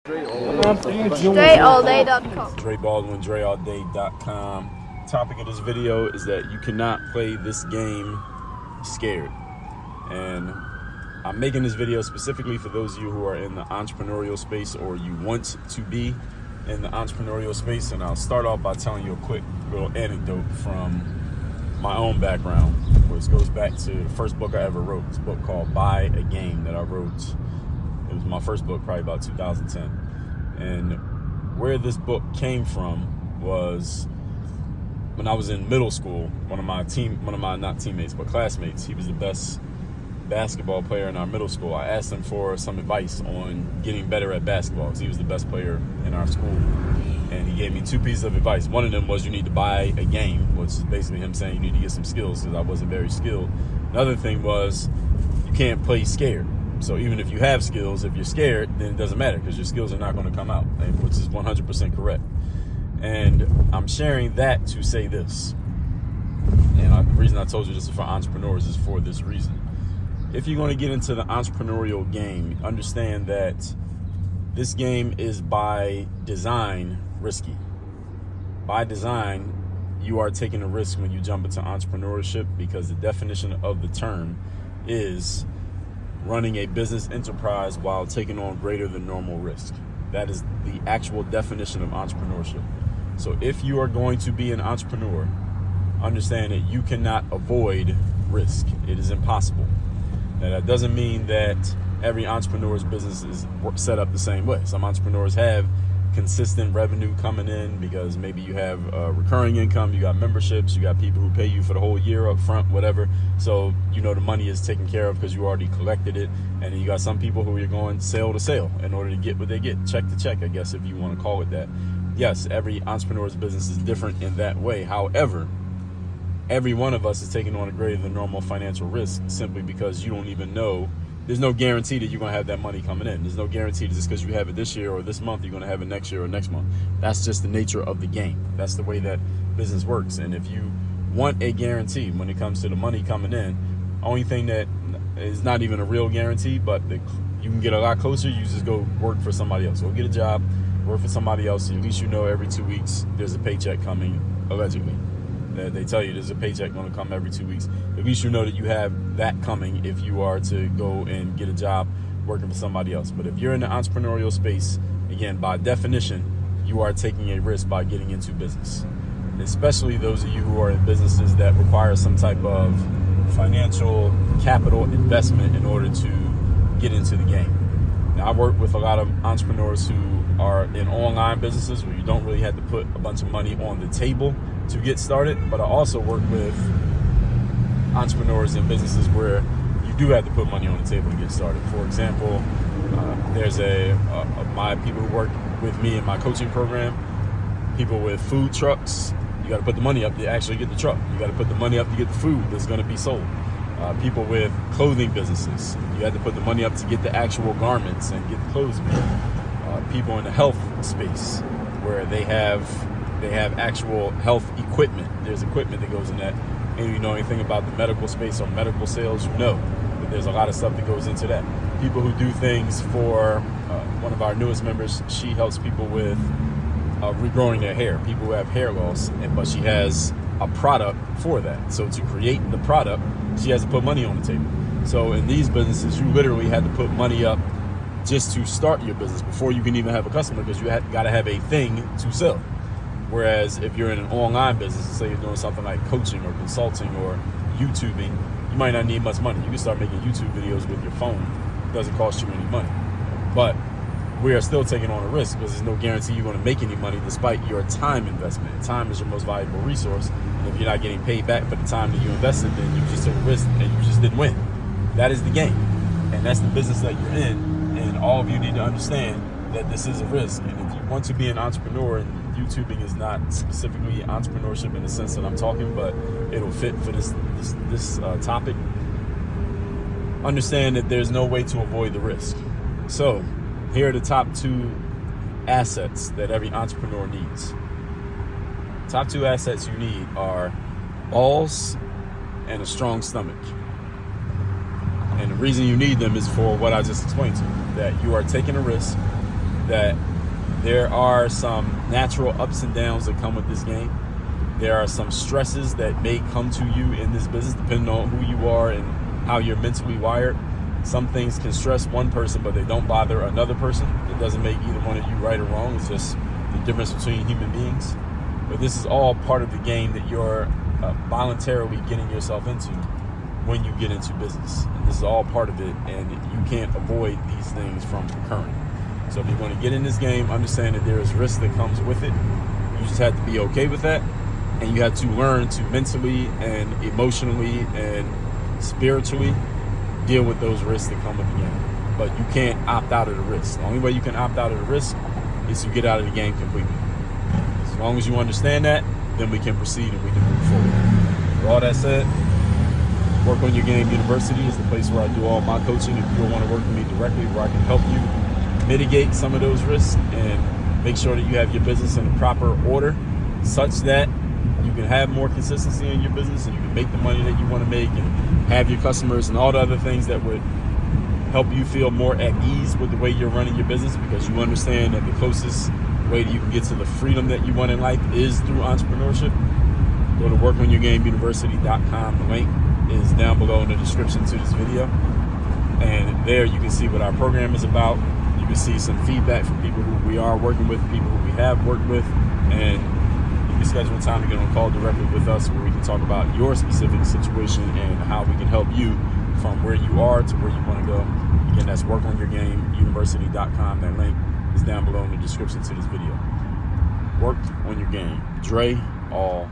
StrayAllDay.com. Dre Baldwin, DreAllDay.com. Topic of this video is that you cannot play this game scared. And I'm making this video specifically for those of you who are in the entrepreneurial space or you want to be in the entrepreneurial space. And I'll start off by telling you a quick little anecdote from my own background, which goes back to the first book I ever wrote. It's a book called Buy a Game that I wrote. It was my first book, probably about 2010. And where this book came from was when I was in middle school. One of my not teammates, but classmates, he was the best basketball player in our middle school. I asked him for some advice on getting better at basketball because he was the best player in our school. And he gave me two pieces of advice. One of them was you need to buy a game, which is basically him saying you need to get some skills because I wasn't very skilled. Another thing was you can't play scared. So even if you have skills, if you're scared, then it doesn't matter because your skills are not going to come out, which is 100% correct. And I'm sharing that to say this. And the reason I told you this is for entrepreneurs is for this reason. If you're going to get into the entrepreneurial game, understand that this game is by design risky. By design, you are taking a risk when you jump into entrepreneurship because the definition of the term is running a business enterprise while taking on greater than normal risk. That is the actual definition of entrepreneurship. So if you are going to be an entrepreneur, understand that you cannot avoid risk. It is impossible. Now, that doesn't mean that every entrepreneur's business is set up the same way. Some entrepreneurs have consistent revenue coming in because maybe you have recurring income, you got memberships, you got people who pay you for the whole year up front, whatever. So you know the money is taken care of because you already collected it. And then you got some people who are going sale to sale in order to get what they get, check to check, I guess, if you want to call it that. Yes, every entrepreneur's business is different in that way. However, every one of us is taking on a greater than normal financial risk simply because you don't even know. There's no guarantee that you're going to have that money coming in. There's no guarantee that just because you have it this year or this month, you're going to have it next year or next month. That's just the nature of the game. That's the way that business works. And if you want a guarantee when it comes to the money coming in, only thing that is not even a real guarantee, but you can get a lot closer, you just go work for somebody else. Go get a job, work for somebody else. At least you know every 2 weeks there's a paycheck coming, allegedly. They tell you there's a paycheck going to come every 2 weeks. At least you know that you have that coming if you are to go and get a job working for somebody else. But if you're in the entrepreneurial space, again, by definition, you are taking a risk by getting into business. Especially those of you who are in businesses that require some type of financial capital investment in order to get into the game. Now, I work with a lot of entrepreneurs who are in online businesses where you don't really have to put a bunch of money on the table to get started, but I also work with entrepreneurs in businesses where you do have to put money on the table to get started. For example, there's my people who work with me in my coaching program, people with food trucks. You got to put the money up to actually get the truck. You got to put the money up to get the food that's going to be sold. People with clothing businesses, you have to put the money up to get the actual garments and get the clothes made. People in the health space where they have actual health equipment. There's equipment that goes in that. And you know anything about the medical space or medical sales, you know that there's a lot of stuff that goes into that. People who do things for one of our newest members, she helps people with regrowing their hair. People who have hair loss, but she has a product for that. So to create the product, she has to put money on the table. So in these businesses, you literally had to put money up just to start your business before you can even have a customer because you got to have a thing to sell. Whereas if you're in an online business, say you're doing something like coaching or consulting or YouTubing, you might not need much money. You can start making YouTube videos with your phone. It doesn't cost you any money. But we are still taking on a risk because there's no guarantee you're going to make any money despite your time investment. Time is your most valuable resource. And if you're not getting paid back for the time that you invested, then you just took a risk and you just didn't win. That is the game. And that's the business that you're in. And all of you need to understand that this is a risk. And if you want to be an entrepreneur, and YouTubing is not specifically entrepreneurship in the sense that I'm talking, but it'll fit for this topic, understand that there's no way to avoid the risk. So here are the top 2 assets that every entrepreneur needs. Top 2 assets you need are balls and a strong stomach. And the reason you need them is for what I just explained to you, that you are taking a risk that there are some natural ups and downs that come with this game. There are some stresses that may come to you in this business depending on who you are and how you're mentally wired. Some things can stress one person, but they don't bother another person. It doesn't make either one of you right or wrong. It's just the difference between human beings. But this is all part of the game that you're voluntarily getting yourself into when you get into business. And this is all part of it, and you can't avoid these things from occurring. So if you want to get in this game, understand that there is risk that comes with it. You just have to be okay with that, and you have to learn to mentally and emotionally and spiritually deal with those risks that come with the game. But you can't opt out of the risk. The only way you can opt out of the risk is to get out of the game completely. As long as you understand that, then we can proceed and we can move forward. With all that said, Work on Your Game University is the place where I do all my coaching. If you want to work with me directly, where I can help you mitigate some of those risks and make sure that you have your business in a proper order such that you can have more consistency in your business and you can make the money that you want to make and have your customers and all the other things that would help you feel more at ease with the way you're running your business, because you understand that the closest way that you can get to the freedom that you want in life is through entrepreneurship. Go to workonyourgameuniversity.com. The link is down below in the description to this video, and there you can see what our program is about. You can see some feedback from people who we are working with, people who we have worked with, and you can schedule a time to get on a call directly with us where we can talk about your specific situation and how we can help you from where you are to where you want to go. Again, that's workonyourgameuniversity.com. That link is down below in the description to this video. Work on your game. Dre all